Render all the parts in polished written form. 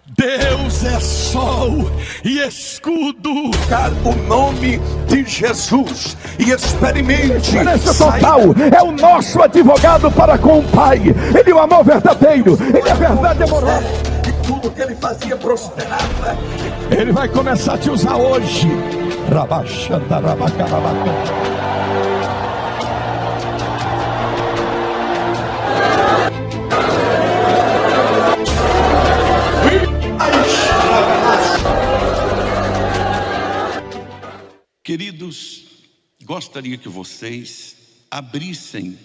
Deus é sol e escudo. O nome de Jesus e experimente. Diferença total, é o nosso advogado para com o Pai. Ele é o amor verdadeiro, ele é verdade amorosa. E tudo que ele fazia prosperava. Ele vai começar a te usar hoje. Rabaxanda, rabacarabacanda. Queridos, gostaria que vocês abrissem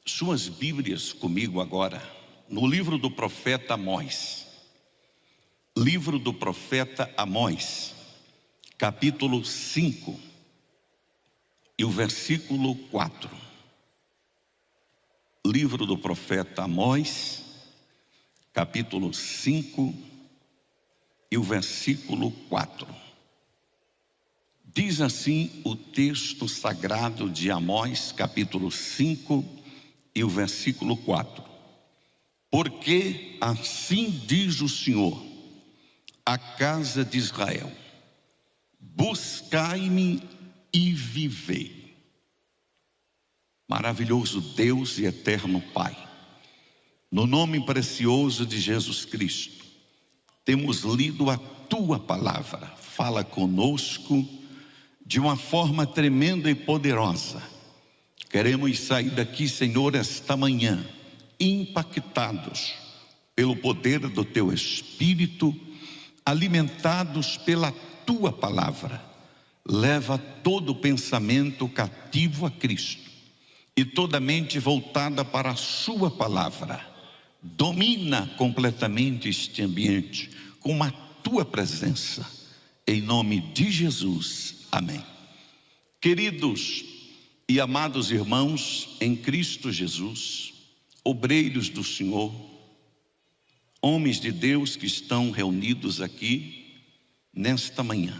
suas Bíblias comigo agora, no livro do profeta Amós. Livro do profeta Amós, capítulo 5 e o versículo 4. Livro do profeta Amós, capítulo 5 e o versículo 4. Diz assim o texto sagrado de Amós, capítulo 5 e o versículo 4. Porque assim diz o Senhor, a casa de Israel: buscai-me e vivei. Maravilhoso Deus e eterno Pai, no nome precioso de Jesus Cristo, temos lido a Tua palavra. Fala conosco de uma forma tremenda e poderosa. Queremos sair daqui, Senhor, esta manhã, impactados pelo poder do Teu Espírito, alimentados pela Tua palavra. Leva todo pensamento cativo a Cristo e toda mente voltada para a Sua palavra. Domina completamente este ambiente com a Tua presença, em nome de Jesus. Amém. Queridos e amados irmãos em Cristo Jesus, obreiros do Senhor, homens de Deus que estão reunidos aqui nesta manhã,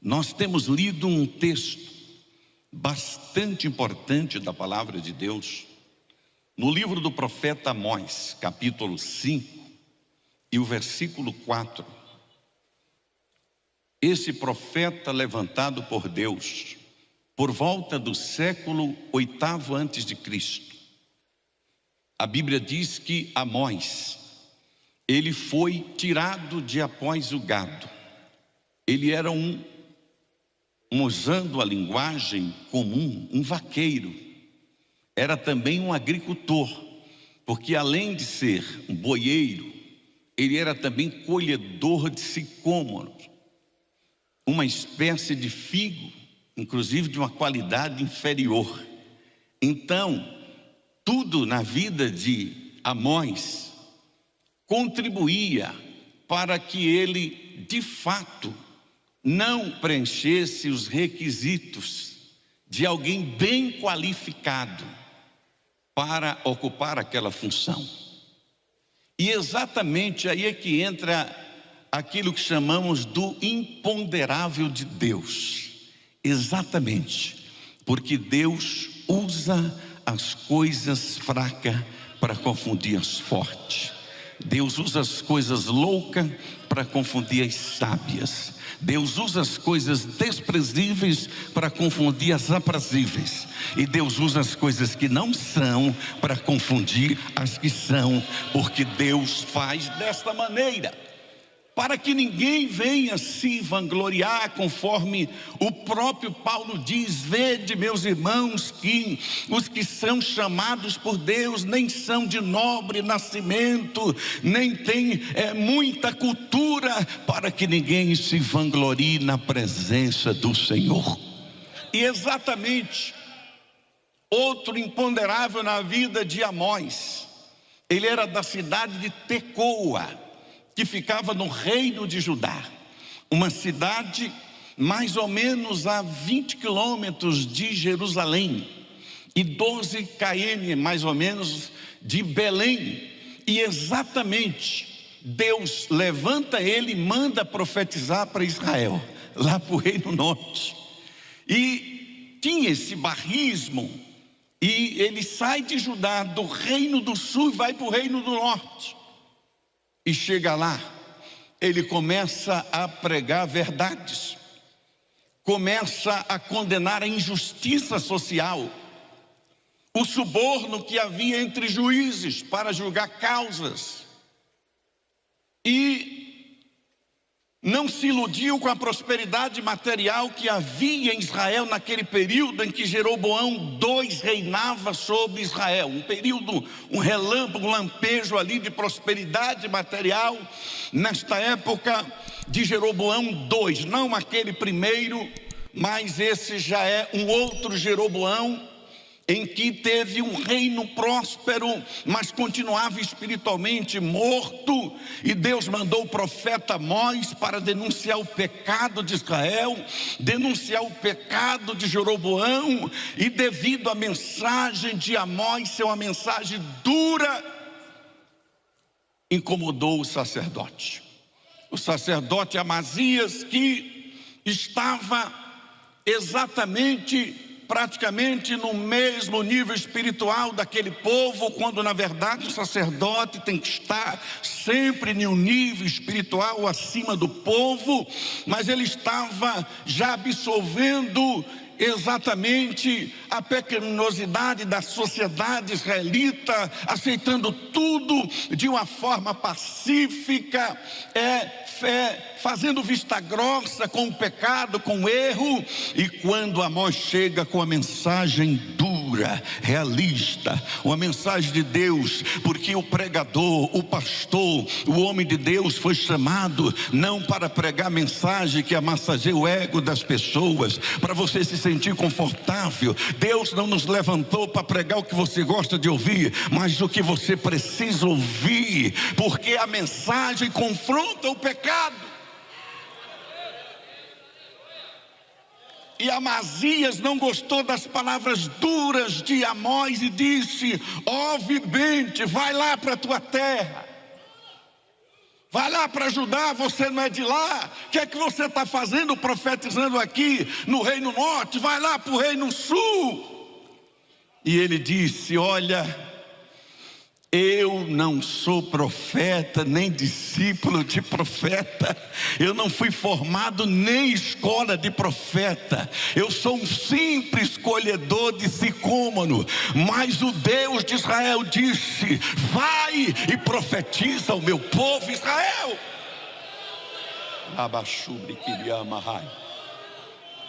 nós temos lido um texto bastante importante da palavra de Deus, no livro do profeta Amós, capítulo 5 e o versículo 4. Esse profeta levantado por Deus por volta do século 8º antes de Cristo. A Bíblia diz que Amós, ele foi tirado de após o gado. Ele era usando a linguagem comum, um vaqueiro. Era também um agricultor, porque além de ser um boieiro, ele era também colhedor de sicômoros, uma espécie de figo, inclusive de uma qualidade inferior. Então, tudo na vida de Amós contribuía para que ele, de fato, não preenchesse os requisitos de alguém bem qualificado para ocupar aquela função. E exatamente aí é que entra aquilo que chamamos do imponderável de Deus. Exatamente, porque Deus usa as coisas fracas para confundir as fortes. Deus usa as coisas loucas para confundir as sábias. Deus usa as coisas desprezíveis para confundir as aprazíveis. E Deus usa as coisas que não são para confundir as que são, porque Deus faz desta maneira, para que ninguém venha se vangloriar, conforme o próprio Paulo diz: vede, meus irmãos, que os que são chamados por Deus nem são de nobre nascimento, nem têm muita cultura, para que ninguém se vanglorie na presença do Senhor. E exatamente, outro imponderável na vida de Amós, ele era da cidade de Tecoa, que ficava no reino de Judá, uma cidade mais ou menos a 20 quilômetros de Jerusalém e 12 km mais ou menos de Belém. E exatamente Deus levanta ele e manda profetizar para Israel, lá para o reino norte. E tinha esse bairrismo, e ele sai de Judá, do reino do sul, e vai para o reino do norte. E chega lá, ele começa a pregar verdades, começa a condenar a injustiça social, o suborno que havia entre juízes para julgar causas, e não se iludiu com a prosperidade material que havia em Israel naquele período em que Jeroboão II reinava sobre Israel. Um período, um relâmpago, um lampejo ali de prosperidade material nesta época de Jeroboão II. Não aquele primeiro, mas esse já é um outro Jeroboão, em que teve um reino próspero, mas continuava espiritualmente morto, e Deus mandou o profeta Amós para denunciar o pecado de Israel, denunciar o pecado de Jeroboão, e devido à mensagem de Amós ser uma mensagem dura, incomodou o sacerdote Amazias, que estava exatamente praticamente no mesmo nível espiritual daquele povo, quando na verdade o sacerdote tem que estar sempre em um nível espiritual acima do povo, mas ele estava já absorvendo exatamente a pecaminosidade da sociedade israelita, aceitando tudo de uma forma pacífica, fazendo vista grossa com o pecado, com o erro. E quando Amós chega com a mensagem dura, realista, uma mensagem de Deus, porque o pregador, o pastor, o homem de Deus foi chamado não para pregar mensagem que amassageie o ego das pessoas, para você se sentir confortável. Deus não nos levantou para pregar o que você gosta de ouvir, mas o que você precisa ouvir, porque a mensagem confronta o pecado. E Amazias não gostou das palavras duras de Amós e disse: ó vidente, vai lá para a tua terra, vai lá para Judá, você não é de lá, o que é que você está fazendo profetizando aqui no Reino Norte? Vai lá para o Reino Sul. E ele disse: olha, eu não sou profeta, nem discípulo de profeta, eu não fui formado nem escola de profeta, eu sou um simples colhedor de sicômoro, mas o Deus de Israel disse: vai e profetiza ao meu povo Israel. Abaxubre Kiriamahai.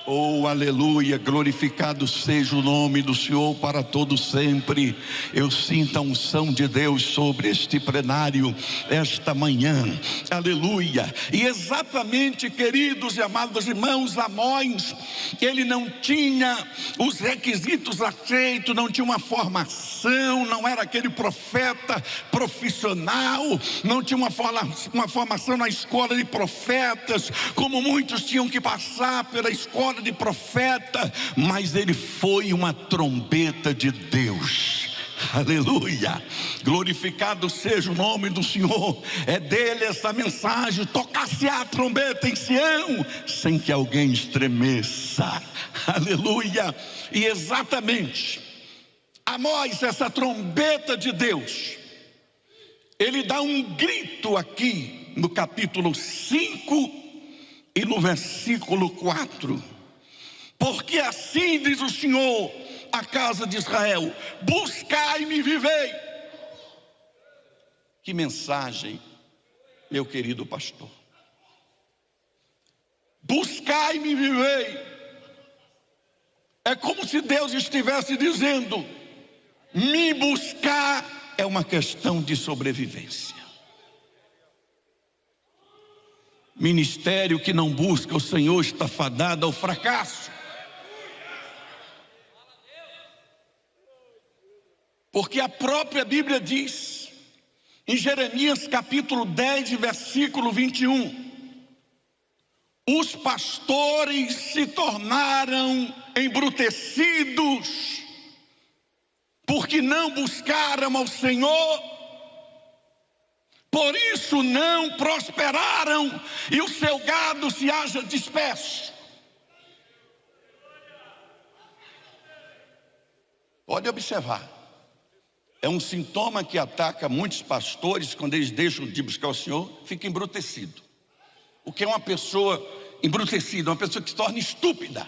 Oh, aleluia, glorificado seja o nome do Senhor para todo sempre. Eu sinto a unção de Deus sobre este plenário esta manhã, aleluia. E exatamente, queridos e amados irmãos, Amós, ele não tinha os requisitos aceitos, não tinha uma formação, não era aquele profeta profissional, não tinha uma formação na escola de profetas, como muitos tinham que passar pela escola de profeta, mas ele foi uma trombeta de Deus. Aleluia, glorificado seja o nome do Senhor. É dele essa mensagem: tocar-se a trombeta em Sião, sem que alguém estremeça. Aleluia. E exatamente, Amós, essa trombeta de Deus, ele dá um grito aqui no capítulo 5 e no versículo 4. Porque assim diz o Senhor à casa de Israel: buscai-me e vivei. Que mensagem, meu querido pastor. Buscai-me e vivei. É como se Deus estivesse dizendo: me buscar é uma questão de sobrevivência. Ministério que não busca o Senhor está fadado ao fracasso. Porque a própria Bíblia diz, em Jeremias capítulo 10, versículo 21, os pastores se tornaram embrutecidos, porque não buscaram ao Senhor, por isso não prosperaram, e o seu gado se acha disperso. Pode observar. É um sintoma que ataca muitos pastores quando eles deixam de buscar o Senhor, fica embrutecido. O que é uma pessoa embrutecida? Uma pessoa que se torna estúpida.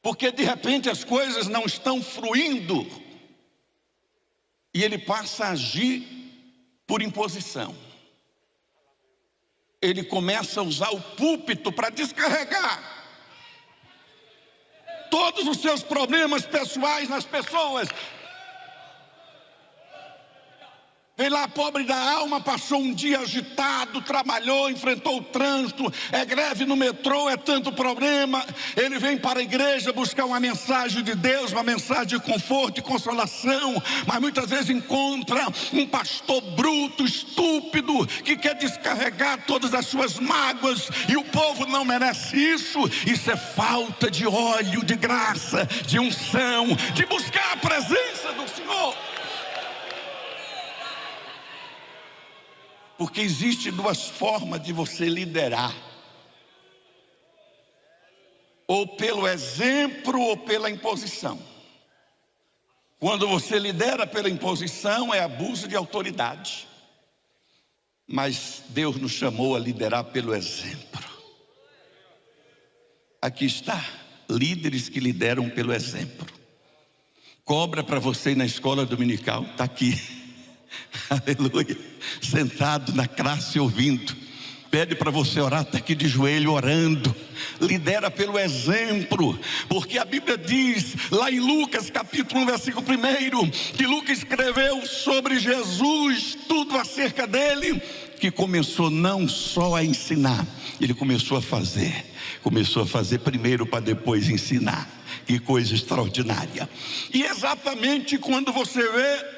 Porque de repente as coisas não estão fluindo. E ele passa a agir por imposição. Ele começa a usar o púlpito para descarregar todos os seus problemas pessoais nas pessoas. Vem lá, pobre da alma, passou um dia agitado, trabalhou, enfrentou o trânsito, é greve no metrô, é tanto problema. Ele vem para a igreja buscar uma mensagem de Deus, uma mensagem de conforto e consolação, mas muitas vezes encontra um pastor bruto, estúpido, que quer descarregar todas as suas mágoas, e o povo não merece isso. Isso é falta de óleo, de graça, de unção, de buscar a presença do Senhor. Porque existe duas formas de você liderar: ou pelo exemplo ou pela imposição. Quando você lidera pela imposição, é abuso de autoridade. Mas Deus nos chamou a liderar pelo exemplo. Aqui está, líderes que lideram pelo exemplo. Cobra para você ir na escola dominical, está aqui. Aleluia, sentado na classe ouvindo. Pede para você orar, está aqui de joelho orando. Lidera pelo exemplo, porque a Bíblia diz lá em Lucas capítulo 1 versículo 1, que Lucas escreveu sobre Jesus tudo acerca dele, que começou não só a ensinar, ele começou a fazer primeiro para depois ensinar. Que coisa extraordinária. E exatamente quando você vê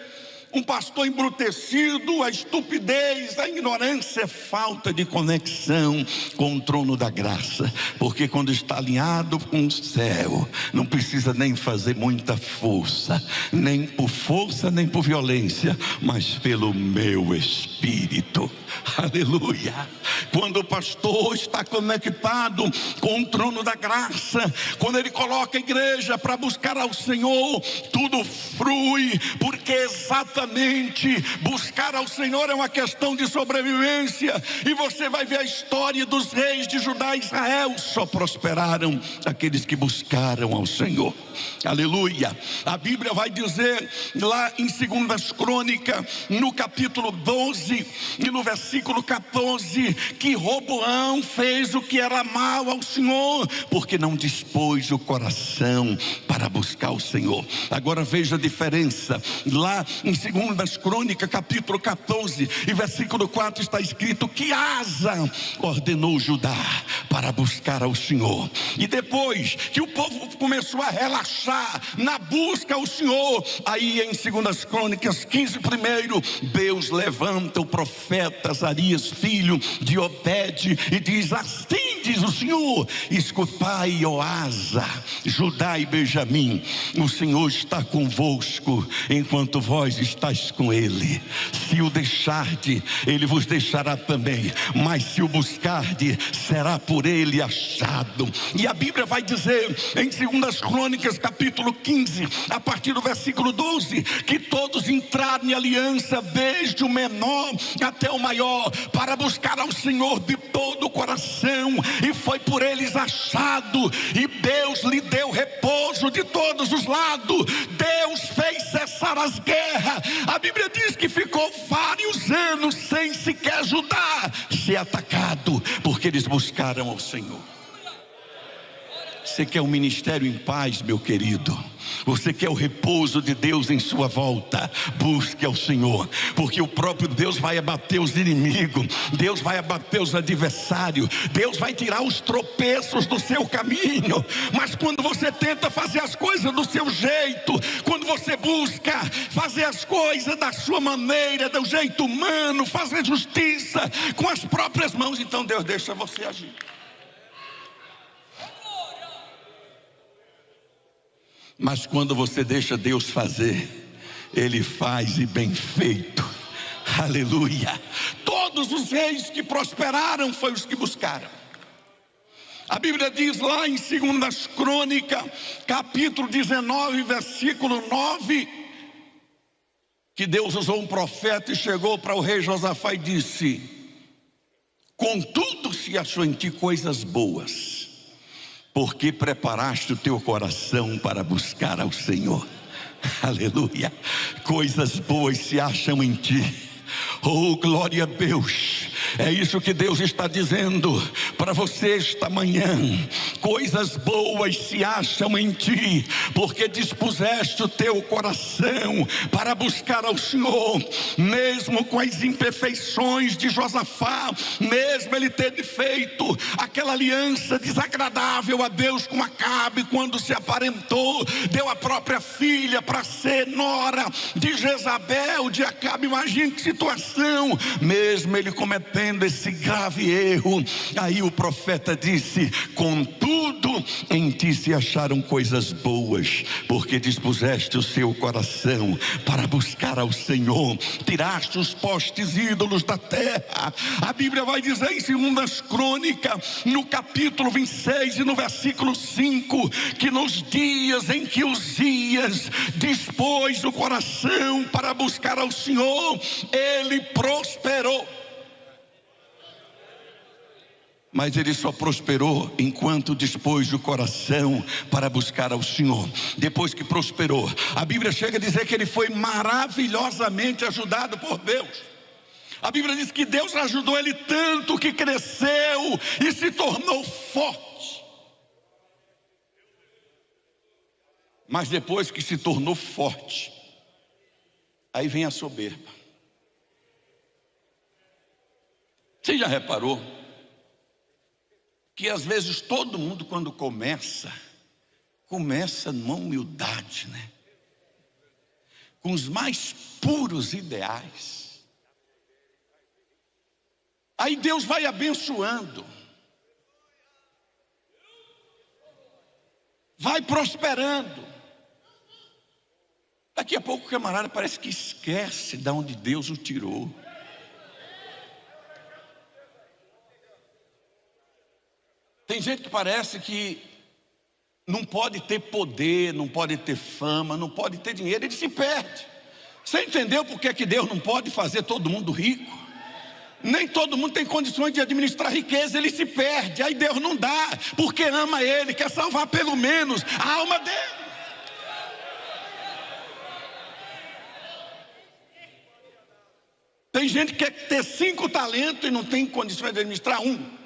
um pastor embrutecido, a estupidez, a ignorância, é falta de conexão com o trono da graça. Porque quando está alinhado com o céu, não precisa nem fazer muita força, nem por força, nem por violência, mas pelo meu Espírito. Aleluia. Quando o pastor está conectado com o trono da graça, quando ele coloca a igreja para buscar ao Senhor, tudo flui, porque exatamente buscar ao Senhor é uma questão de sobrevivência. E você vai ver a história dos reis de Judá e Israel: só prosperaram aqueles que buscaram ao Senhor. Aleluia. A Bíblia vai dizer lá em 2 Crônicas, no capítulo 12 e no versículo 14, que Roboão fez o que era mal ao Senhor, porque não dispôs o coração para buscar o Senhor. Agora veja a diferença. Lá em 2 Crônicas capítulo 14 e versículo 4 está escrito que Asa ordenou Judá para buscar ao Senhor. E depois que o povo começou a relaxar na busca ao Senhor, aí em 2 Crônicas 15, Deus levanta o profeta Azarias, filho de Obed, e diz: assim diz o Senhor, escutai, ó Asa, Judá e Benjamim, o Senhor está convosco enquanto vós estáis com ele. Se o deixarde, ele vos deixará também, mas se o buscarde, será por ele achado. E a Bíblia vai dizer em 2 Crônicas capítulo 15, a partir do versículo 12, que todos entraram em aliança, desde o menor até o maior, para buscar ao Senhor de todo o coração, e foi por eles achado, e Deus lhe deu repouso de todos os lados. Deus fez cessar as guerras. A Bíblia diz que ficou vários anos sem sequer Judá ser atacado, porque eles buscaram ao Senhor. Você quer um ministério em paz, meu querido? Você quer o repouso de Deus em sua volta? Busque ao Senhor, porque o próprio Deus vai abater os inimigos, Deus vai abater os adversários, Deus vai tirar os tropeços do seu caminho. Mas quando você tenta fazer as coisas do seu jeito, quando você busca fazer as coisas da sua maneira, do jeito humano, fazer justiça com as próprias mãos, então Deus deixa você agir. Mas quando você deixa Deus fazer, Ele faz, e bem feito. Aleluia. Todos os reis que prosperaram foi os que buscaram. A Bíblia diz lá em 2 Crônicas capítulo 19 versículo 9, que Deus usou um profeta e chegou para o rei Josafá e disse: contudo Deus e achou em ti coisas boas, porque preparaste o teu coração para buscar ao Senhor. Aleluia. Coisas boas se acham em ti. Oh, glória a Deus. É isso que Deus está dizendo para você esta manhã. Coisas boas se acham em ti, porque dispuseste o teu coração para buscar ao Senhor. Mesmo com as imperfeições de Josafá, mesmo ele tendo feito aquela aliança desagradável a Deus com Acabe, quando se aparentou, deu a própria filha para ser nora de Jezabel, de Acabe. Imagine que situação. Mesmo ele cometendo esse grave erro, aí o profeta disse: contudo em ti se acharam coisas boas, porque dispuseste o seu coração para buscar ao Senhor, tiraste os postes ídolos da terra. A Bíblia vai dizer em 2 Crônicas, no capítulo 26 e no versículo 5, que nos dias em que Uzias dispôs o coração para buscar ao Senhor, ele prosperou. Mas ele só prosperou enquanto dispôs o coração para buscar ao Senhor. Depois que prosperou, a Bíblia chega a dizer que ele foi maravilhosamente ajudado por Deus. A Bíblia diz que Deus ajudou ele tanto que cresceu e se tornou forte. Mas depois que se tornou forte, aí vem a soberba. Você já reparou que às vezes todo mundo, quando começa numa humildade, né? Com os mais puros ideais. Aí Deus vai abençoando, vai prosperando. Daqui a pouco o camarada parece que esquece de onde Deus o tirou. Tem gente que parece que não pode ter poder, não pode ter fama, não pode ter dinheiro, ele se perde. Você entendeu por que Deus não pode fazer todo mundo rico? Nem todo mundo tem condições de administrar riqueza, ele se perde. Aí Deus não dá, porque ama ele, quer salvar pelo menos a alma dele. Tem gente que quer ter 5 talentos e não tem condições de administrar 1.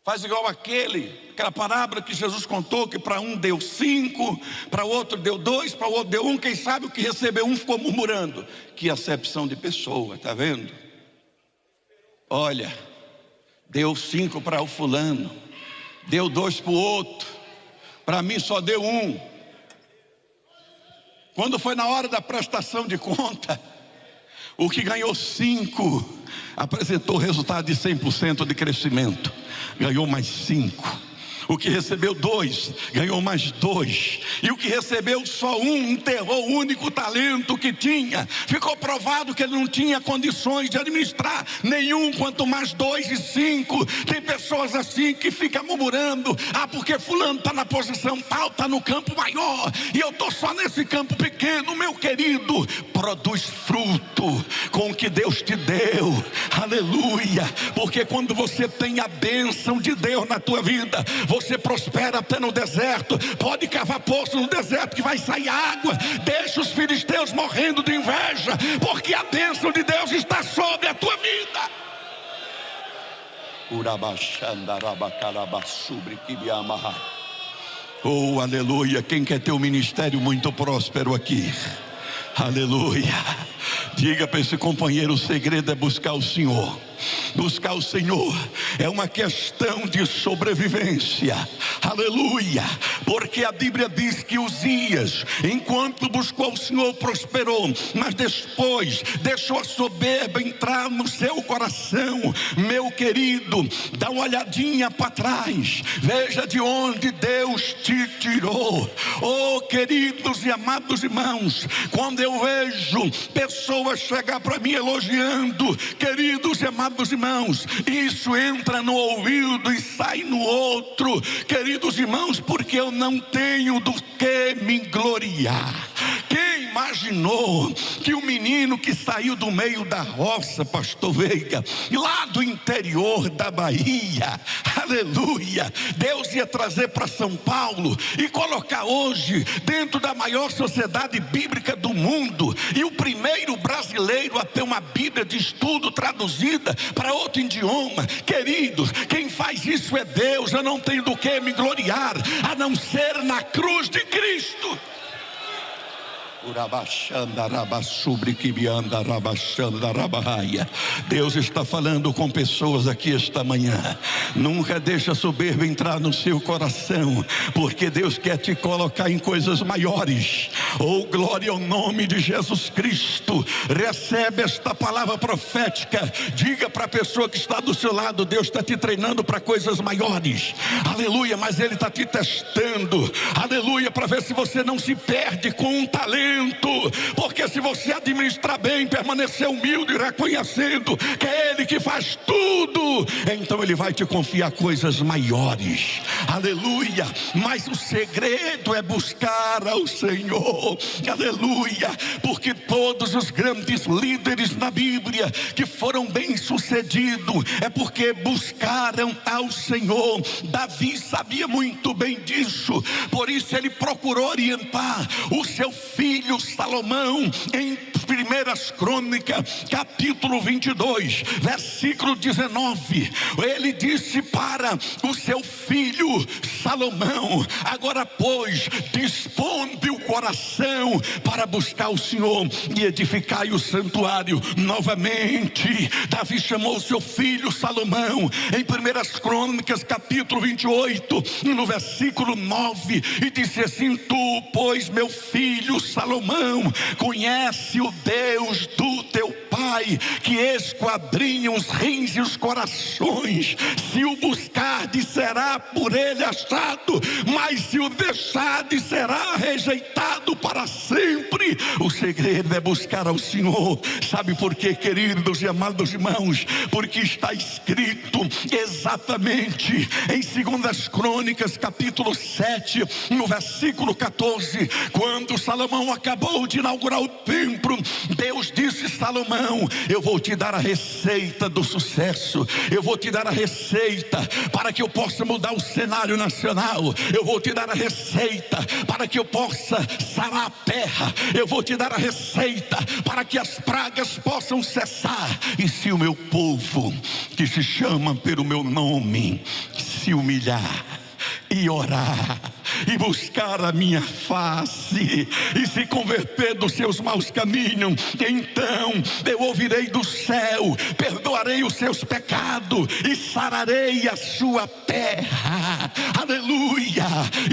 Faz igual aquela parábola que Jesus contou, que para um deu 5, para o outro deu 2, para o outro deu 1. Quem sabe o que recebeu 1 ficou murmurando. Que acepção de pessoa, tá vendo? Olha, deu 5 para o fulano, deu 2 para o outro, para mim só deu 1. Quando foi na hora da prestação de conta, o que ganhou 5 apresentou resultado de 100% de crescimento, ganhou mais 5. O que recebeu 2, ganhou mais 2. E o que recebeu só 1, enterrou o único talento que tinha. Ficou provado que ele não tinha condições de administrar nenhum, quanto mais 2 e 5. Tem pessoas assim que ficam murmurando: ah, porque fulano está na posição tal, está no campo maior, e eu estou só nesse campo pequeno. Meu querido, produz fruto com o que Deus te deu. Aleluia. Porque quando você tem a bênção de Deus na tua vida, você prospera até no deserto. Pode cavar poço no deserto que vai sair água. Deixa os filisteus morrendo de inveja, porque a bênção de Deus está sobre a tua vida. Oh, aleluia. Quem quer ter um ministério muito próspero aqui? Aleluia. Diga para esse companheiro: o segredo é buscar o Senhor. Buscar o Senhor é uma questão de sobrevivência. Aleluia. Porque a Bíblia diz que Uzias, enquanto buscou o Senhor, prosperou, mas depois deixou a soberba entrar no seu coração. Meu querido, dá uma olhadinha para trás, veja de onde Deus te tirou. Oh, queridos e amados irmãos, quando eu vejo pessoas chegar para mim elogiando, queridos e amados irmãos, isso entra no ouvido e sai no outro, queridos irmãos, porque eu não tenho do que me gloriar. Quem imaginou que o menino que saiu do meio da roça, pastor Veiga, lá do interior da Bahia, aleluia, Deus ia trazer para São Paulo e colocar hoje dentro da maior sociedade bíblica do mundo, e o primeiro brasileiro a ter uma Bíblia de estudo traduzida para outro idioma? Queridos, quem faz isso é Deus. Eu não tenho do que me gloriar a não ser na cruz de Cristo. Deus está falando com pessoas aqui esta manhã. Nunca deixa a soberba entrar no seu coração, porque Deus quer te colocar em coisas maiores. Oh, glória ao nome de Jesus Cristo. Recebe esta palavra profética. Diga para a pessoa que está do seu lado: Deus está te treinando para coisas maiores, aleluia. Mas Ele está te testando, aleluia, para ver se você não se perde com um talento. Porque se você administrar bem, permanecer humilde e reconhecendo que é Ele que faz tudo, então Ele vai te confiar coisas maiores, aleluia. Mas o segredo é buscar ao Senhor, aleluia. Porque todos os grandes líderes na Bíblia que foram bem sucedidos é porque buscaram ao Senhor. Davi sabia muito bem disso, por isso ele procurou orientar o seu filho Salomão em 1 Crônicas, capítulo 22, versículo 19. Ele disse para o seu filho Salomão: agora pois, disponde o coração para buscar o Senhor e edificai o santuário novamente. Davi chamou o seu filho Salomão em 1 Crônicas, capítulo 28, no versículo 9, e disse assim: tu, pois, meu filho Salomão, conhece o Deus do teu pai, que esquadrinha os rins e os corações. Se o buscardes, será por ele achado, mas se o deixardes, será rejeitado para sempre. O segredo é buscar ao Senhor. Sabe por quê, queridos e amados irmãos? Porque está escrito exatamente em 2 Crônicas, capítulo 7, no versículo 14, quando Salomão acabou de inaugurar o templo, Deus disse: Salomão, eu vou te dar a receita do sucesso, eu vou te dar a receita para que eu possa mudar o cenário nacional, eu vou te dar a receita para que eu possa sarar a terra, eu vou te dar a receita para que as pragas possam cessar. E se o meu povo, que se chama pelo meu nome, se humilhar e orar e buscar a minha face e se converter dos seus maus caminhos, então eu ouvirei do céu, perdoarei os seus pecados e sararei a sua terra. Aleluia.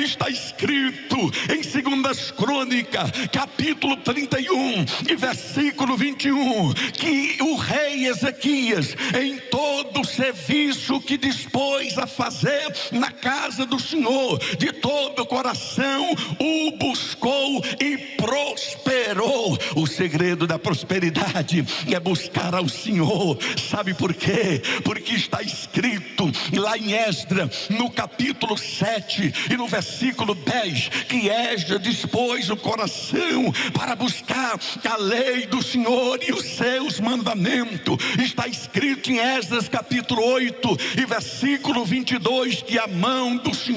Está escrito em 2 Crônicas, capítulo 31 e versículo 21, que o rei Ezequias, em todo o serviço que dispôs a fazer na casa do Senhor, de todo o coração o buscou e prosperou. O segredo da prosperidade é buscar ao Senhor. Sabe por quê? Porque está escrito lá em Esdras, no capítulo 7 e no versículo 10, que Esdras dispôs o coração para buscar a lei do Senhor e os seus mandamentos. Está escrito em Esdras capítulo 8 e versículo 22, que a mão do Senhor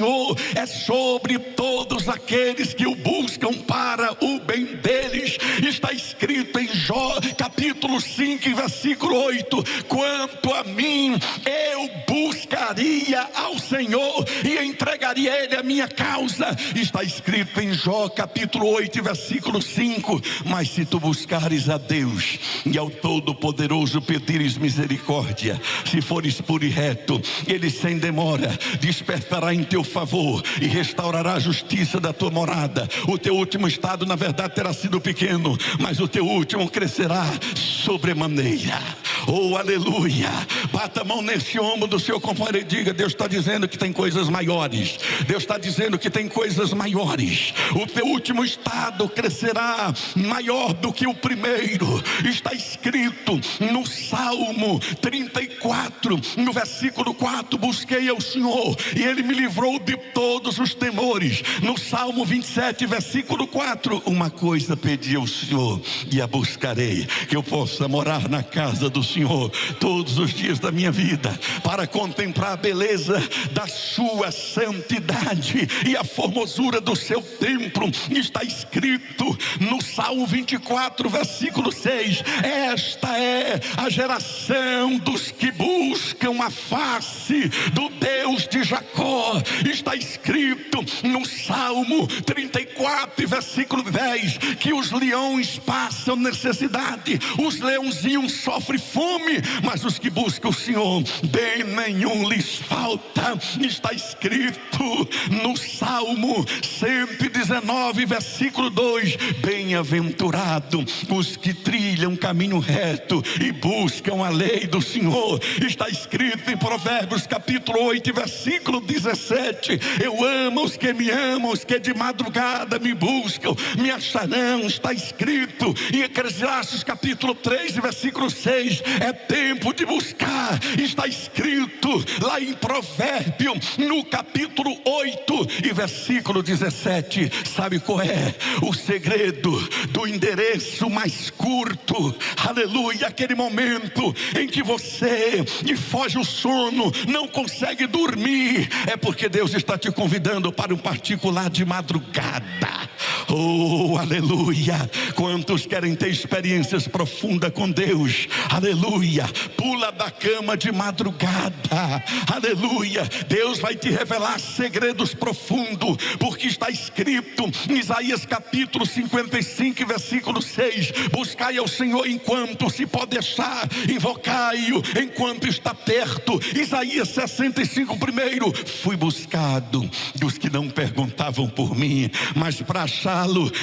é sobre todos aqueles que o buscam para o bem deles. Está escrito em Jó capítulo 5 e versículo 8: quanto a mim, eu buscaria ao Senhor e entregaria a Ele a minha causa. Está escrito em Jó capítulo 8 e versículo 5: mas se tu buscares a Deus e ao Todo-Poderoso pedires misericórdia, se fores puro e reto, Ele sem demora despertará em teu favor e restaurará a justiça da tua morada. O teu último estado na verdade terá sido pequeno, mas o teu último crescerá sobremaneira. Oh, aleluia. Bata a mão nesse ombro do seu companheiro e diga: Deus está dizendo que tem coisas maiores. Deus está dizendo que tem coisas maiores. O teu último estado crescerá maior do que o primeiro. Está escrito no Salmo 34, no versículo 4: busquei ao Senhor e Ele me livrou de todos os temores. No Salmo 27, versículo 4: uma coisa pedi ao Senhor e a buscarei, que eu possa morar na casa do Senhor todos os dias da minha vida, para contemplar a beleza da sua santidade e a formosura do seu templo. Está escrito no Salmo 24, versículo 6: esta é a geração dos que buscam a face do Deus de Jacó. Está escrito no Salmo 34, versículo 10, que os leões passam necessidade, os leãozinhos sofrem fome, mas os que buscam o Senhor, bem nenhum lhes falta. Está escrito no Salmo 119, versículo 2: bem-aventurado os que trilham caminho reto e buscam a lei do Senhor. Está escrito em Provérbios capítulo 8, versículo 17: eu amo os que me amam, os que de madrugada me buscam, me acharão. Está escrito em Eclesiastes capítulo 3, versículo 6: é tempo de buscar. Está escrito lá em Provérbio, no capítulo 8 e versículo 17, sabe qual é o segredo do endereço mais curto? Aleluia, aquele momento em que você foge o sono, não consegue dormir, é porque Deus está te convidando para um particular de madrugada. Oh, aleluia. Quantos querem ter experiências profundas com Deus? Aleluia. Pula da cama de madrugada. Aleluia. Deus vai te revelar segredos profundos, porque está escrito em Isaías capítulo 55, versículo 6: buscai ao Senhor enquanto se pode achar, invocai-o enquanto está perto. Isaías 65, primeiro: fui buscado dos que não perguntavam por mim, mas para achá-lo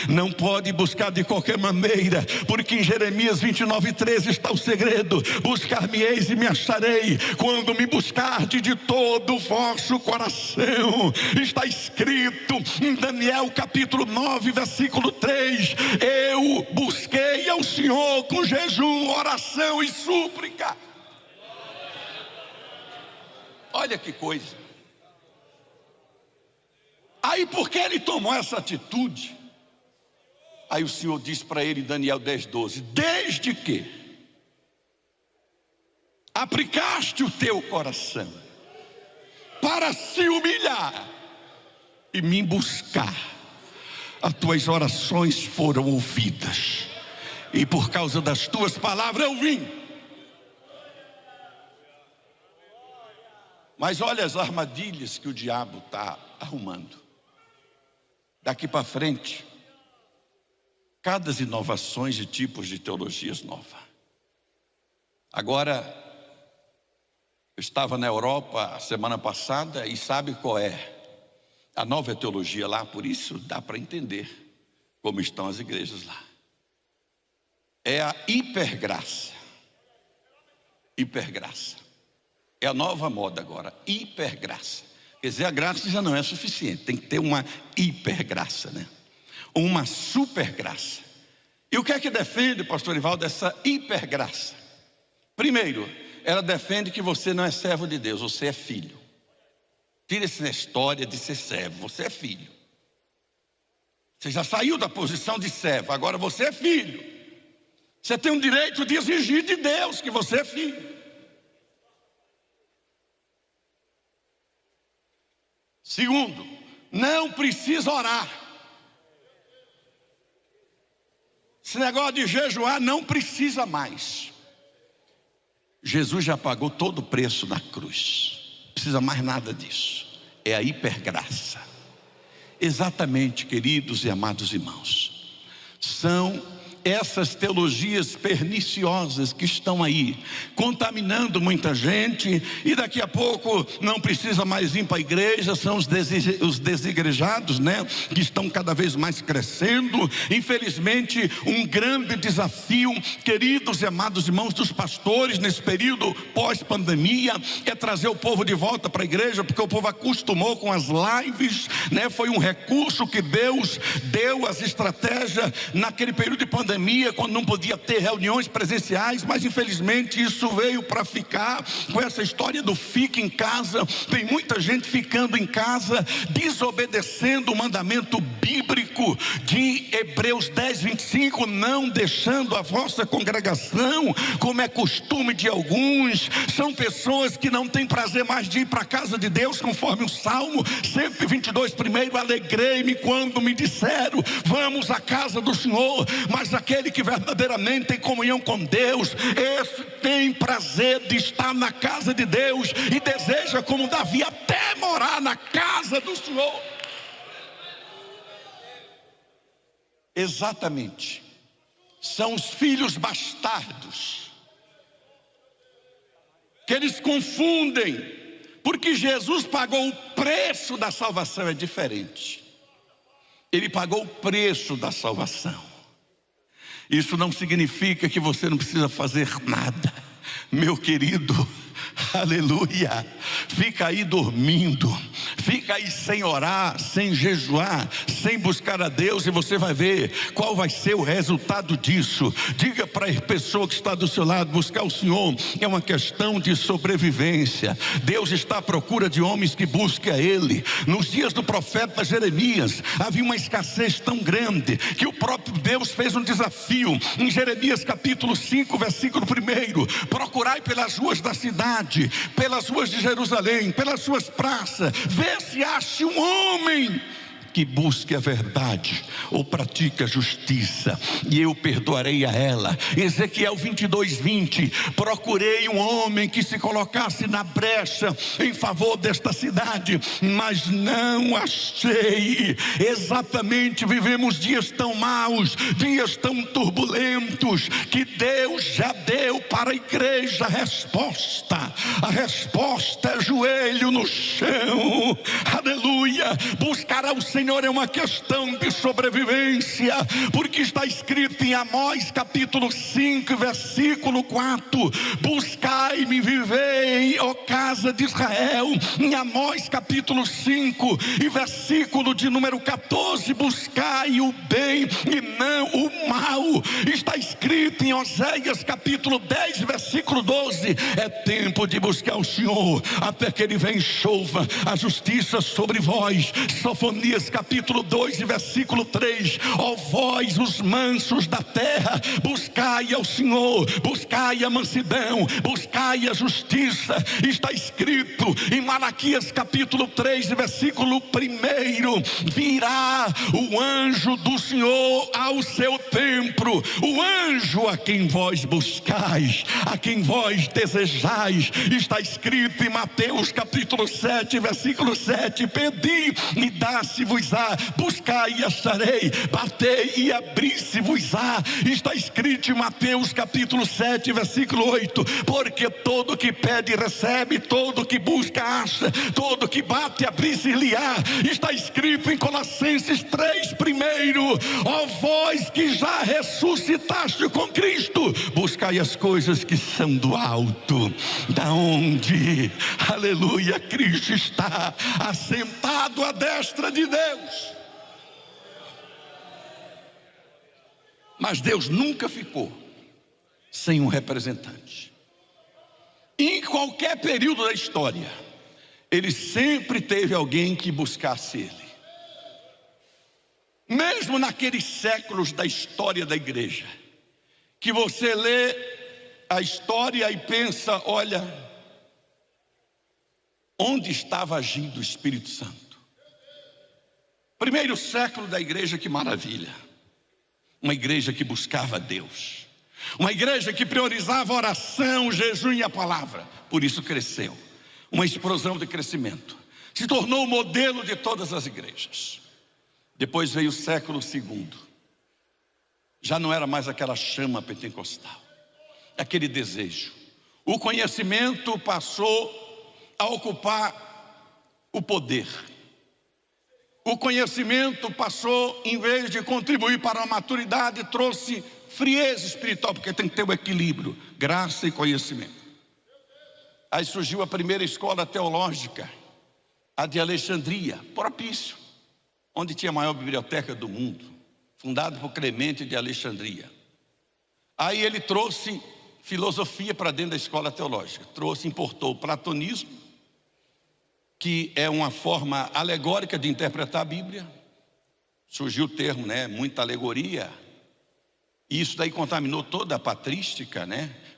não pode buscar de qualquer maneira, porque em Jeremias 29:13 está o segredo: buscar-me-eis e me acharei, quando me buscardes de todo o vosso coração. Está escrito em Daniel capítulo 9, versículo 3: eu busquei ao Senhor com jejum, oração e súplica. Olha que coisa. Aí porque ele tomou essa atitude, aí o Senhor diz para ele em Daniel 10:12: desde que aplicaste o teu coração para se humilhar e me buscar, as tuas orações foram ouvidas, e por causa das tuas palavras eu vim. Mas olha as armadilhas que o diabo está arrumando. Daqui para frente, cada inovações de tipos de teologias novas. Agora, eu estava na Europa a semana passada e sabe qual é a nova teologia lá? Por isso dá para entender como estão as igrejas lá. É a hipergraça. Hipergraça. É a nova moda agora, hipergraça. Quer dizer, a graça já não é suficiente, tem que ter uma hipergraça, né? Uma supergraça. E o que é que defende, pastor Ivaldo, essa hipergraça? Primeiro, ela defende que você não é servo de Deus, você é filho. Tira-se na história de ser servo, você é filho. Você já saiu da posição de servo, agora você é filho. Você tem o direito de exigir de Deus que você é filho. Segundo, não precisa orar. Esse negócio de jejuar não precisa mais. Jesus já pagou todo o preço na cruz. Não precisa mais nada disso. É a hipergraça. Exatamente, queridos e amados irmãos. São essas teologias perniciosas que estão aí, contaminando muita gente, e daqui a pouco não precisa mais ir para a igreja, são os desigrejados, né, que estão cada vez mais crescendo. Infelizmente, um grande desafio, queridos e amados irmãos, dos pastores nesse período pós-pandemia, é trazer o povo de volta para a igreja, porque o povo acostumou com as lives, né? Foi um recurso que Deus deu, as estratégias naquele período de pandemia, quando não podia ter reuniões presenciais, mas infelizmente isso veio para ficar. Com essa história do fique em casa, tem muita gente ficando em casa, desobedecendo o mandamento bíblico de Hebreus 10:25, não deixando a vossa congregação, como é costume de alguns. São pessoas que não têm prazer mais de ir para a casa de Deus, conforme o Salmo 122, primeiro, alegrei-me quando me disseram, vamos à casa do Senhor. Mas aquele que verdadeiramente tem comunhão com Deus, esse tem prazer de estar na casa de Deus, e deseja, como Davi, até morar na casa do Senhor. Exatamente, são os filhos bastardos, que eles confundem, porque Jesus pagou o preço da salvação, é diferente. Ele pagou o preço da salvação. Isso não significa que você não precisa fazer nada, meu querido. Aleluia. Fica aí dormindo, fica aí sem orar, sem jejuar, sem buscar a Deus, e você vai ver qual vai ser o resultado disso. Diga para a pessoa que está do seu lado, buscar o Senhor é uma questão de sobrevivência. Deus está à procura de homens que busquem a Ele. Nos dias do profeta Jeremias, havia uma escassez tão grande, que o próprio Deus fez um desafio. Em Jeremias capítulo 5, versículo 1, procurai pelas ruas da cidade, pelas ruas de Jerusalém, pelas suas praças, vê se ache um homem que busque a verdade ou pratique a justiça, e eu perdoarei a ela. Ezequiel 22:20, procurei um homem que se colocasse na brecha em favor desta cidade, mas não achei. Exatamente, vivemos dias tão maus, dias tão turbulentos, que Deus já deu para a igreja a resposta. A resposta é joelho no chão. Aleluia. Buscar ao Senhor é uma questão de sobrevivência, porque está escrito em Amós capítulo 5, versículo 4, buscai-me, vivei, ó casa de Israel. Em Amós capítulo 5 e versículo de número 14, buscai o bem e não o mal. Está escrito em Oséias capítulo 10, versículo 12, é tempo de buscar o Senhor até que Ele venha e chova a justiça sobre vós. Sofonias capítulo 2 e versículo 3, ó vós os mansos da terra, buscai ao Senhor, buscai a mansidão, buscai a justiça. Está escrito em Malaquias capítulo 3 e versículo 1, virá o anjo do Senhor ao seu templo, o anjo a quem vós buscais, a quem vós desejais. Está escrito em Mateus capítulo 7, versículo 7, pedi e dá-se-vos-á, buscai e acharei, batei e abri-se-vos-á. Está escrito em Mateus capítulo 7, versículo 8, porque todo que pede recebe, todo que busca acha, todo que bate abrir-se-lhe-á. Está escrito em Colossenses 3, ó vós que já ressuscitaste com Cristo, buscai as coisas que são do alto, da onde, aleluia, Cristo está assentado à destra de Deus. Mas Deus nunca ficou sem um representante. Em qualquer período da história, Ele sempre teve alguém que buscasse Ele. Mesmo naqueles séculos da história da igreja, que você lê a história e pensa, olha, onde estava agindo o Espírito Santo? Primeiro século da igreja, que maravilha. Uma igreja que buscava Deus, uma igreja que priorizava a oração, o jejum e a palavra. Por isso cresceu, uma explosão de crescimento, se tornou o modelo de todas as igrejas. Depois veio o século segundo, Já não era mais aquela chama pentecostal, aquele desejo. O conhecimento passou a ocupar o poder. O conhecimento passou, em vez de contribuir para a maturidade, trouxe frieza espiritual, porque tem que ter o equilíbrio, graça e conhecimento. Aí surgiu a primeira escola teológica, a de Alexandria, propício, onde tinha a maior biblioteca do mundo, fundado por Clemente de Alexandria. Aí ele trouxe filosofia para dentro da escola teológica, importou o platonismo, que é uma forma alegórica de interpretar a Bíblia. Surgiu o termo, muita alegoria. E isso daí contaminou toda a patrística,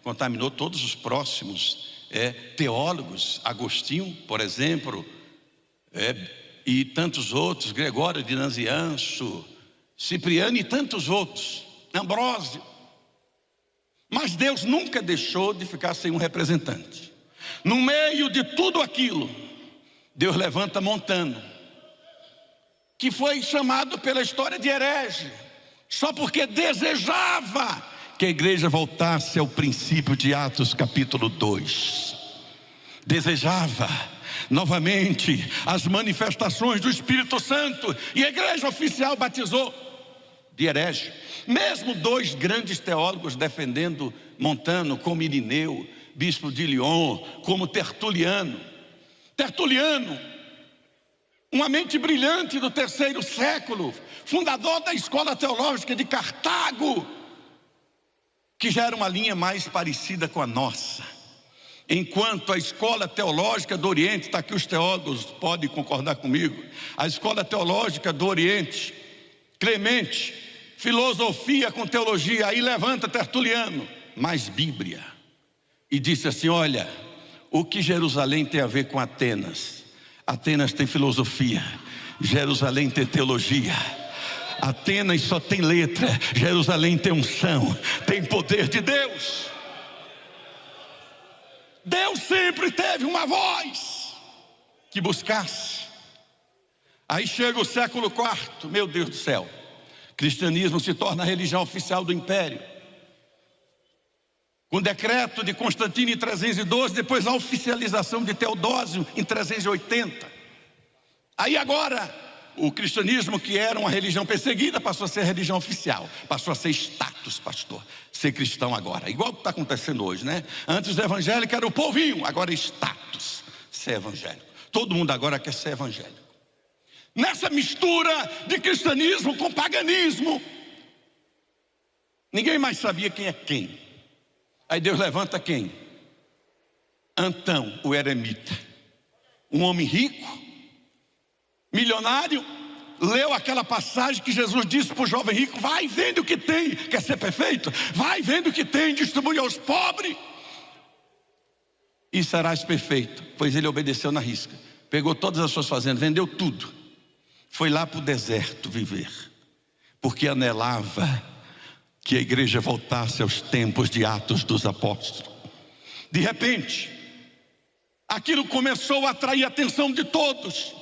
contaminou todos os próximos teólogos, Agostinho, por exemplo, e tantos outros, Gregório de Nazianzo, Cipriano e tantos outros, Ambrósio. Mas Deus nunca deixou de ficar sem um representante. No meio de tudo aquilo, Deus levanta Montano, que foi chamado pela história de herege, só porque desejava que a igreja voltasse ao princípio de Atos capítulo 2. Desejava novamente as manifestações do Espírito Santo, e a igreja oficial batizou de herege. Mesmo dois grandes teólogos defendendo Montano, como Irineu, bispo de Lyon, como Tertuliano. Tertuliano, uma mente brilhante do 3º século, fundador da escola teológica de Cartago, que já era uma linha mais parecida com a nossa. Enquanto a escola teológica do Oriente, está aqui os teólogos, podem concordar comigo, a escola teológica do Oriente, Clemente, filosofia com teologia, aí levanta Tertuliano, mais Bíblia, e disse assim: olha, o que Jerusalém tem a ver com Atenas? Atenas tem filosofia, Jerusalém tem teologia. Atenas só tem letra, Jerusalém tem unção, tem poder de Deus. Deus sempre teve uma voz que buscasse. Aí chega o século IV, meu Deus do céu, cristianismo se torna a religião oficial do império. Com o decreto de Constantino em 312, depois a oficialização de Teodósio em 380. Aí agora, o cristianismo, que era uma religião perseguida, passou a ser religião oficial, passou a ser status, pastor, ser cristão agora, igual que está acontecendo hoje, Antes o evangélico era o povinho, agora é status, ser evangélico. Todo mundo agora quer ser evangélico. Nessa mistura de cristianismo com paganismo, ninguém mais sabia quem é quem. Aí Deus levanta quem? Antão, o eremita, um homem rico, milionário, leu aquela passagem que Jesus disse para o jovem rico: vai, vende o que tem, quer ser perfeito? Vai, vende o que tem, distribui aos pobres, e serás perfeito. Pois ele obedeceu na risca, pegou todas as suas fazendas, vendeu tudo, foi lá para o deserto viver, porque anelava que a igreja voltasse aos tempos de Atos dos Apóstolos. De repente, aquilo começou a atrair a atenção de todos.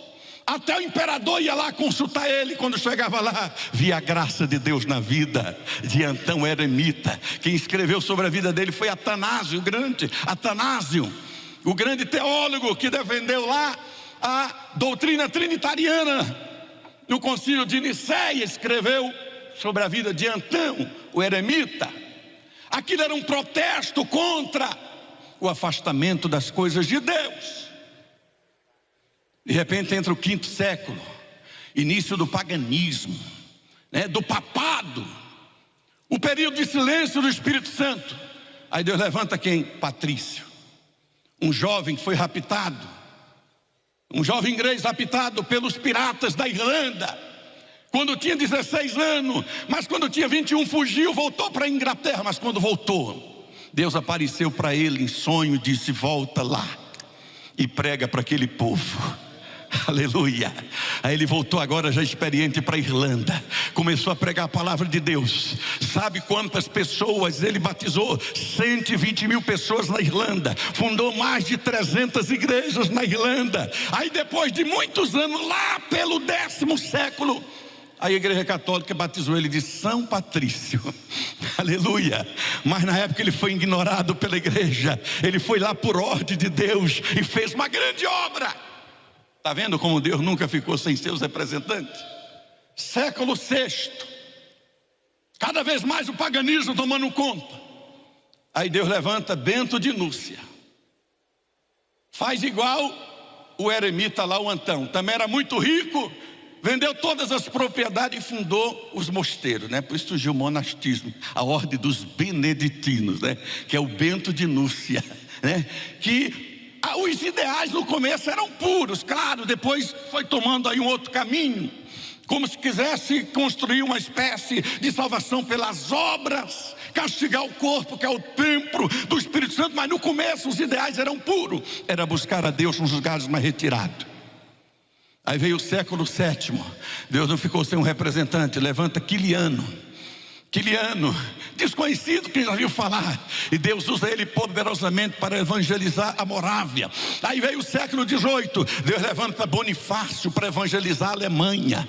Até o imperador ia lá consultar ele. Quando chegava lá, via a graça de Deus na vida de Antão eremita. Quem escreveu sobre a vida dele foi Atanásio, o grande teólogo que defendeu lá a doutrina trinitariana. No concílio de Nicéia escreveu sobre a vida de Antão, o eremita. Aquilo era um protesto contra o afastamento das coisas de Deus. De repente entra o 5º século, início do paganismo, do papado, o período de silêncio do Espírito Santo. Aí Deus levanta quem? Patrício, um jovem que foi raptado, um jovem inglês raptado pelos piratas da Irlanda, quando tinha 16 anos, mas quando tinha 21 fugiu, voltou para a Inglaterra. Mas quando voltou, Deus apareceu para ele em sonho e disse: volta lá e prega para aquele povo. Aleluia. Aí ele voltou agora já experiente para a Irlanda, começou a pregar a palavra de Deus. Sabe quantas pessoas ele batizou? 120 mil pessoas na Irlanda. Fundou mais de 300 igrejas na Irlanda. Aí depois de muitos anos, lá pelo 10º século, A Igreja Católica batizou ele de São Patrício. Aleluia. Mas na época ele foi ignorado pela igreja. Ele foi lá por ordem de Deus e fez uma grande obra. Está vendo como Deus nunca ficou sem seus representantes? Século VI. Cada vez mais o paganismo tomando conta. Aí Deus levanta Bento de Núrcia. Faz igual o eremita lá, o Antão. Também era muito rico. Vendeu todas as propriedades e fundou os mosteiros, né? Por isso surgiu o monastismo, a ordem dos beneditinos, né? Que é o Bento de Núrcia, né? Que os ideais no começo eram puros, claro, depois foi tomando aí um outro caminho, como se quisesse construir uma espécie de salvação pelas obras, castigar o corpo, que é o templo do Espírito Santo. Mas no começo os ideais eram puros, era buscar a Deus nos lugares mais retirados. Aí veio o século VII, Deus não ficou sem um representante, levanta Quiliano, desconhecido, quem já viu falar, e Deus usa ele poderosamente para evangelizar a Morávia. Aí veio o século XVIII, Deus levanta Bonifácio para evangelizar a Alemanha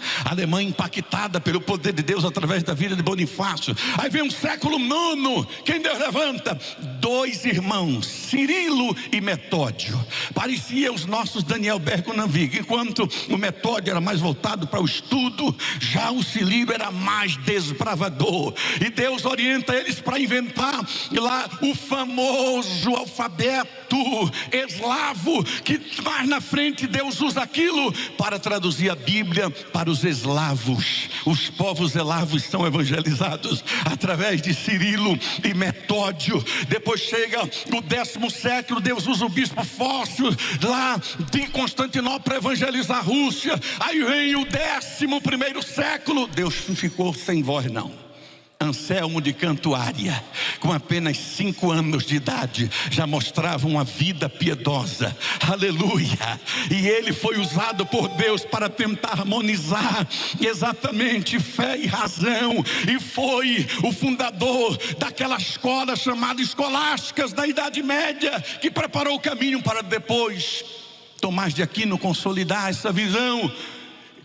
impactada pelo poder de Deus através da vida de Bonifácio. Aí vem um século IX, quem Deus levanta? 2 irmãos, Cirilo e Metódio. Parecia os nossos Daniel Bergonavig. Enquanto o Metódio era mais voltado para o estudo, já o Cirilo era mais desbravador. E Deus orienta eles para inventar lá o famoso alfabeto eslavo, que mais na frente Deus usa aquilo para traduzir a Bíblia para os eslavos. Os povos eslavos são evangelizados através de Cirilo e Metódio. Depois chega o 10º século, Deus usa o bispo Fócio lá de Constantinopla para evangelizar a Rússia. Aí vem o 11º século, Deus não ficou sem voz não. Anselmo de Cantuária, com apenas 5 anos de idade, já mostrava uma vida piedosa, aleluia, e ele foi usado por Deus para tentar harmonizar exatamente fé e razão, e foi o fundador daquela escola chamada escolásticas da Idade Média, que preparou o caminho para depois Tomás de Aquino consolidar essa visão.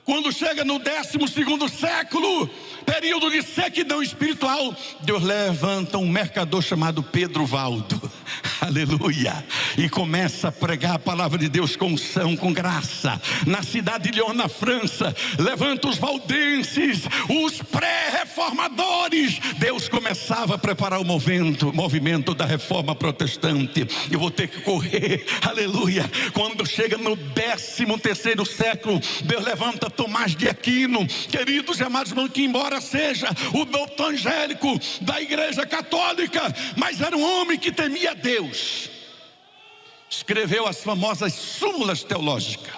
Quando chega no 12º século, período de sequidão espiritual, Deus levanta um mercador chamado Pedro Valdo, aleluia, e começa a pregar a palavra de Deus com unção, com graça. Na cidade de Lyon, na França, levanta os valdenses, os pré-reformadores. Deus começava a preparar o movimento da reforma protestante. Eu vou ter que correr, aleluia. Quando chega no 13º século, Deus levanta Tomás de Aquino, queridos e amados irmãos, que embora seja o doutor angélico da Igreja Católica, mas era um homem que temia Deus. Escreveu as famosas súmulas teológicas,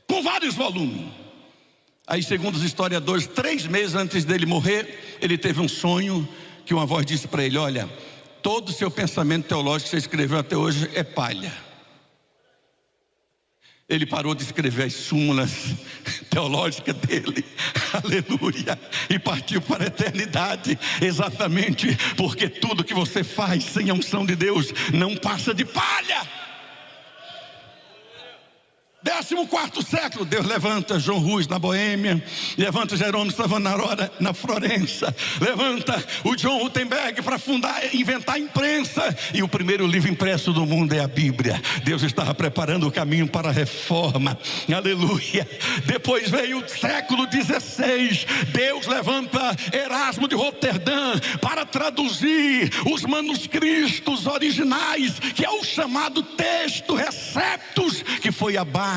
com vários volumes. Aí, segundo os historiadores, 3 meses antes dele morrer, ele teve um sonho que uma voz disse para ele: olha, todo o seu pensamento teológico que você escreveu até hoje é palha. Ele parou de escrever as súmulas teológicas dele, aleluia, e partiu para a eternidade, exatamente porque tudo que você faz sem a unção de Deus não passa de palha. 14º século, Deus levanta João Rus na Boêmia, levanta Jerônimo Savonarola na Florença, levanta o John Gutenberg para inventar a imprensa, e o primeiro livro impresso do mundo é a Bíblia. Deus estava preparando o caminho para a reforma, aleluia. Depois veio o século XVI, Deus levanta Erasmo de Roterdã para traduzir os manuscritos originais, que é o chamado texto receptus, que foi a base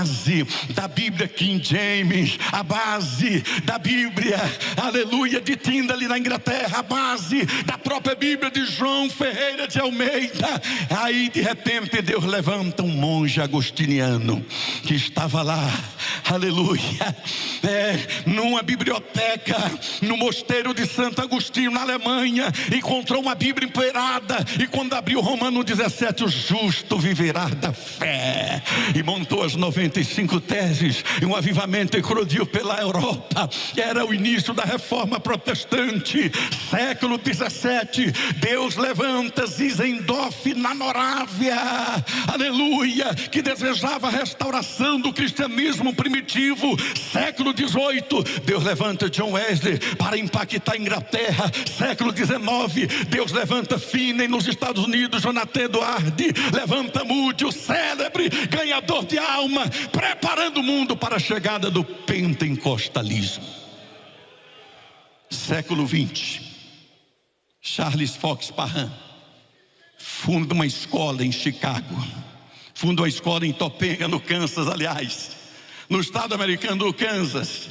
da Bíblia King James, a base da Bíblia, aleluia, de Tyndale na Inglaterra, a base da própria Bíblia de João Ferreira de Almeida. Aí de repente Deus levanta um monge agostiniano que estava lá, aleluia, numa biblioteca no mosteiro de Santo Agostinho na Alemanha, encontrou uma Bíblia empoeirada, e quando abriu Romano 17, o justo viverá da fé, e montou inventou as 95 teses, e um avivamento eclodiu pela Europa. Era o início da reforma protestante, século 17. Deus levanta Zinzendorf na Morávia, aleluia, que desejava a restauração do cristianismo primitivo. Século 18, Deus levanta John Wesley para impactar a Inglaterra. Século 19, Deus levanta Finney nos Estados Unidos. Jonathan Edwards levanta Moody, o célebre ganhador de alma, preparando o mundo para a chegada do pentecostalismo. Século 20, Charles Fox Parham funda uma escola em Chicago, funda uma escola em Topeka, no Kansas, aliás, no estado americano do Kansas.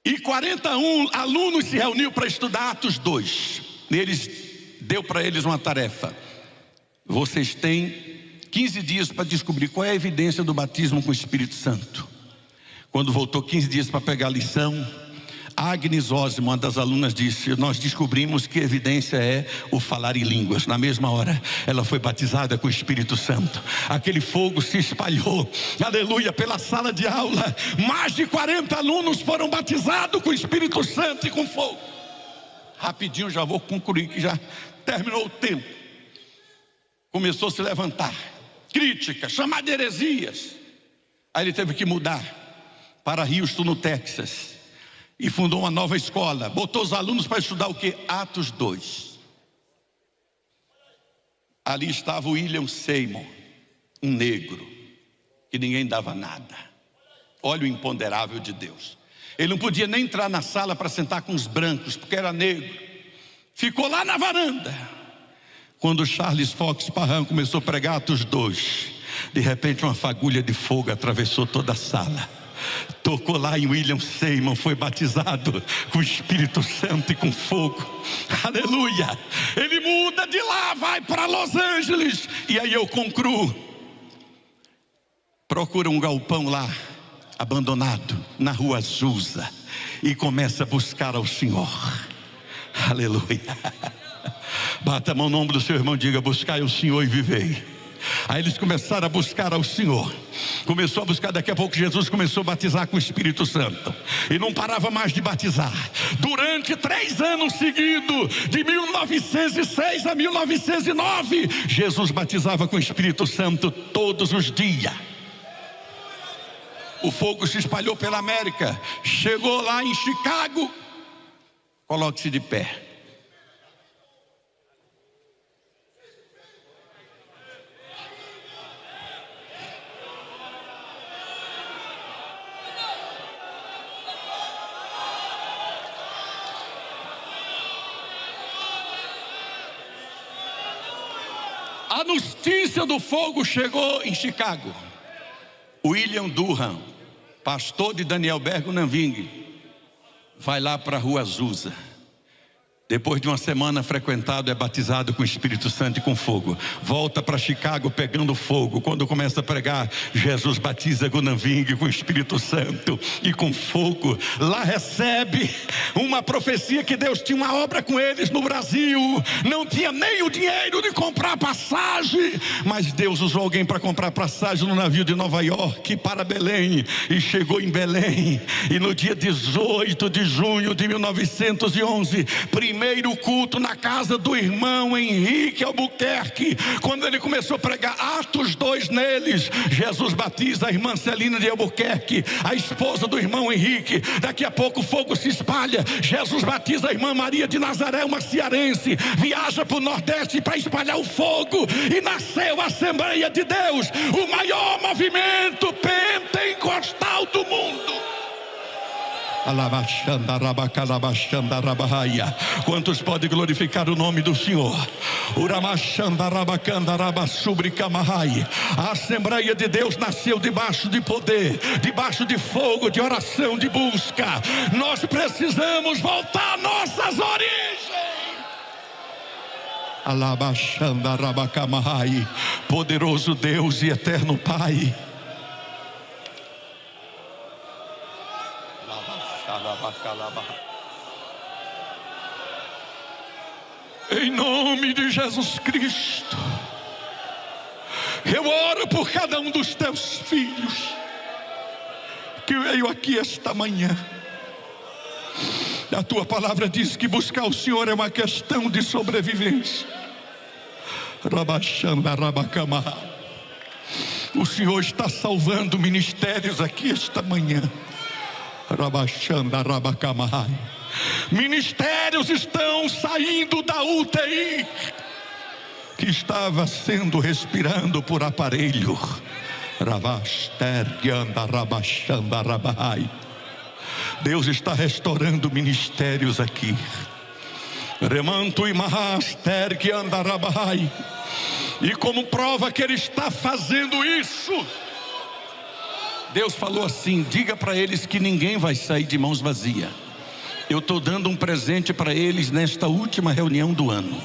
E 41 alunos se reuniram para estudar Atos 2. Deu para eles uma tarefa: vocês têm 15 dias para descobrir qual é a evidência do batismo com o Espírito Santo. Quando voltou 15 dias para pegar a lição, Agnes Osmo, uma das alunas, disse: nós descobrimos que a evidência é o falar em línguas. Na mesma hora, ela foi batizada com o Espírito Santo. Aquele fogo se espalhou, aleluia, pela sala de aula. Mais de 40 alunos foram batizados com o Espírito Santo e com fogo. Rapidinho, já vou concluir, que já terminou o tempo. Começou a se levantar crítica, chamar de heresias. Aí ele teve que mudar para Houston, no Texas, e fundou uma nova escola. Botou os alunos para estudar o que? Atos 2. Ali estava o William Seymour, um negro, que ninguém dava nada. Olha o imponderável de Deus. Ele não podia nem entrar na sala para sentar com os brancos, porque era negro. Ficou lá na varanda. Quando Charles Fox Parham começou a pregar Atos 2, de repente uma fagulha de fogo atravessou toda a sala. Tocou lá em William Seymour, foi batizado com o Espírito Santo e com fogo. Aleluia! Ele muda de lá, vai para Los Angeles. E aí eu concluo. Procura um galpão lá, abandonado, na rua Azusa, e começa a buscar ao Senhor. Aleluia! Bata a mão no ombro do seu irmão e diga: buscai o Senhor e vivei. Aí eles começaram a buscar ao Senhor. Começou a buscar, daqui a pouco Jesus começou a batizar com o Espírito Santo. E não parava mais de batizar. Durante 3 anos seguidos, de 1906 a 1909, Jesus batizava com o Espírito Santo todos os dias. O fogo se espalhou pela América. Chegou lá em Chicago. Coloque-se de pé. A notícia do fogo chegou em Chicago. William Durham, pastor de Daniel Bergo Nanving, vai lá para a rua Azusa. Depois de uma semana frequentado, é batizado com o Espírito Santo e com fogo. Volta para Chicago pegando fogo. Quando começa a pregar, Jesus batiza Gunaving com o Espírito Santo e com fogo. Lá recebe uma profecia que Deus tinha uma obra com eles no Brasil. Não tinha nem o dinheiro de comprar passagem, mas Deus usou alguém para comprar passagem no navio de Nova York para Belém. E chegou em Belém. E no dia 18 de junho de 1911, primeiro culto na casa do irmão Henrique Albuquerque. Quando ele começou a pregar Atos 2 neles, Jesus batiza a irmã Celina de Albuquerque, a esposa do irmão Henrique. Daqui a pouco o fogo se espalha. Jesus batiza a irmã Maria de Nazaré, uma cearense, viaja para o Nordeste para espalhar o fogo, e nasceu a Assembleia de Deus, o maior movimento pentecostal do mundo. Quantos podem glorificar o nome do Senhor? A Assembleia de Deus nasceu debaixo de poder, debaixo de fogo, de oração, de busca. Nós precisamos voltar às nossas origens. Poderoso Deus e eterno Pai, em nome de Jesus Cristo, Eu oro por cada um dos teus filhos que veio aqui esta manhã. A tua palavra diz que buscar o Senhor é uma questão de sobrevivência. Rabaxanda, rabacama. O Senhor está salvando ministérios aqui esta manhã. Rabaxanda, rabacama. Ministérios estão saindo da UTI que estava sendo respirando por aparelho. Deus está restaurando ministérios aqui. Remanto e mahaster que anda rabai. E como prova que Ele está fazendo isso, Deus falou assim: diga para eles que ninguém vai sair de mãos vazias. Eu estou dando um presente para eles nesta última reunião do ano.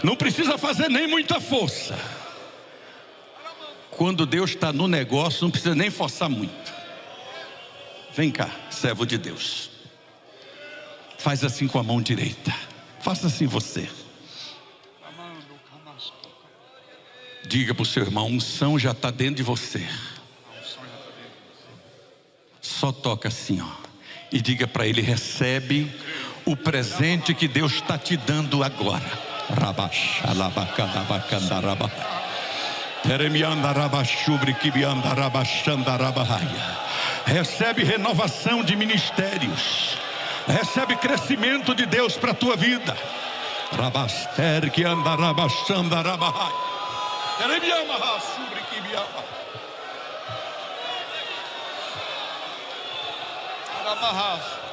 Não precisa fazer nem muita força. Quando Deus está no negócio, não precisa nem forçar muito. Vem cá, servo de Deus. Faz assim com a mão direita. Faça assim você. Diga para o seu irmão: a unção já está dentro de você. Só toca assim, ó. E diga para ele: recebe o presente que Deus está te dando agora. Recebe renovação de ministérios. Recebe crescimento de Deus para a tua vida. Rabaster que anda rabachanda rabahai. Teremiama sobre que biama. Ramahas.